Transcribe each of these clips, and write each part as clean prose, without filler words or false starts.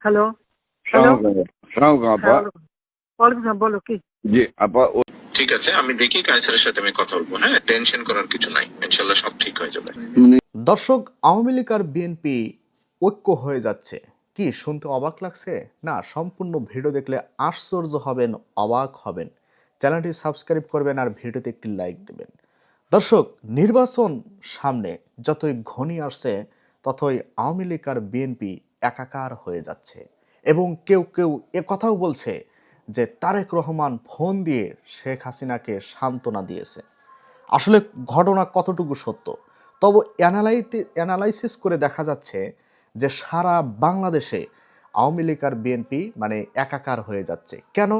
Hello, hello. সালামালাইকুম আপা। হ্যাঁ, ওয়ালাইকুম সালাম। বলো কি? জি আপা, ঠিক আছে, আমি দেখি কায়সারের সাথে আমি কথা বলবো। হ্যাঁ, টেনশন করার কিছু নাই, ইনশাল্লাহ সব ঠিক হয়ে যাবে। দর্শক, আওয়ামী লীগ আর বিএনপি ঐক্য হয়ে যাচ্ছে, কি শুনতে অবাক লাগছে? না, সম্পূর্ণ ভিডিও দেখলে আশ্চর্য হবেন, অবাক হবেন। চ্যানেলটি সাবস্ক্রাইব করবেন আর ভিডিওতে একটি লাইক দেবেন। দর্শক, নির্বাচন সামনে যতই ঘনিয়ে আসছে ততই আওয়ামী লীগ আর বিএনপি একাকার হয়ে যাচ্ছে, এবং কেউ কেউ কথাও বলছে যে তারেক রহমান ফোন দিয়ে শেখ হাসিনাকে সান্ত্বনা দিয়েছে। আসলে ঘটনা কতটুকু সত্য? তবে অ্যানালাইসিস করে দেখা যাচ্ছে যে সারা বাংলাদেশে আওয়ামী লীগ আর বিএনপি মানে একাকার হয়ে যাচ্ছে। কেন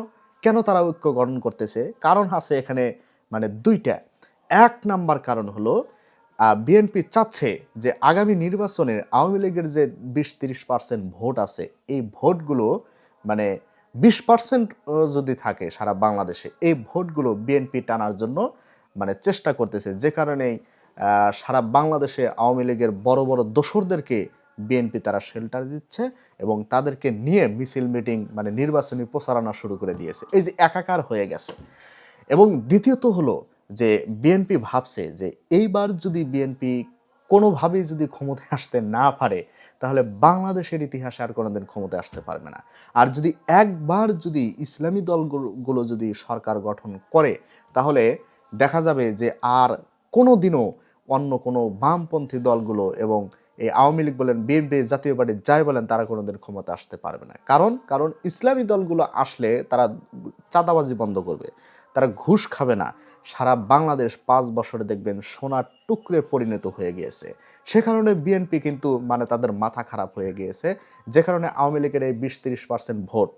কেন তারা ঐক্য গঠন করতেছে? কারণ আছে এখানে, মানে দুইটা। এক নাম্বার কারণ হলো বিএনপি চাচ্ছে যে আগামী নির্বাচনে আওয়ামী লীগের যে 20-30% ভোট আছে, এই ভোটগুলো মানে 20% যদি থাকে সারা বাংলাদেশে, এই ভোটগুলো বিএনপি টানার জন্য মানে চেষ্টা করতেছে। যে কারণেই সারা বাংলাদেশে আওয়ামী লীগের বড় বড় দোসরদেরকে বিএনপি তারা শেল্টার দিচ্ছে এবং তাদেরকে নিয়ে মিছিল মিটিং মানে নির্বাচনী প্রচারণা শুরু করে দিয়েছে। এই যে একাকার হয়ে গেছে। এবং দ্বিতীয়ত হলো যে বিএনপি ভাবছে যে এইবার যদি বিএনপি কোনোভাবেই যদি ক্ষমতায় আসতে না পারে, তাহলে বাংলাদেশের ইতিহাসে আর কোনোদিন ক্ষমতায় আসতে পারবে না। আর যদি একবার যদি ইসলামী দলগুলো যদি সরকার গঠন করে, তাহলে দেখা যাবে যে আর কোনো দিনও অন্য কোনো বামপন্থী দলগুলো এবং এই আওয়ামী লীগ বলেন, বিএনপি, জাতীয় পার্টি যাই বলেন, তারা কোনোদিন ক্ষমতা আসতে পারবে না। কারণ ইসলামী দলগুলো আসলে তারা চাঁদাবাজি বন্ধ করবে, তারা ঘুষ খাবে না। সারা বাংলাদেশ 5 বছরে দেখবেন সোনার টুকরে পরিণত হয়ে গিয়েছে। সে কারণে বিএনপি কিন্তু মানে তাদের মাথা খারাপ হয়ে গিয়েছে। যে কারণে আওয়ামী লীগের এই 20-30% ভোট,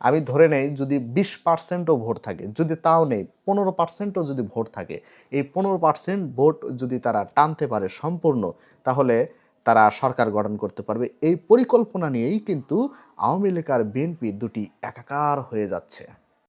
আমি ধরে নেই যদি 20%ও ভোট থাকে, যদি তাও নেই 15%ও যদি ভোট থাকে, এই 15% ভোট যদি তারা টানতে পারে সম্পূর্ণ, তাহলে তারা সরকার গঠন করতে পারবে। এই পরিকল্পনা নিয়েই কিন্তু আওয়ামী লীগ আর বিএনপি দুটি একাকার হয়ে যাচ্ছে।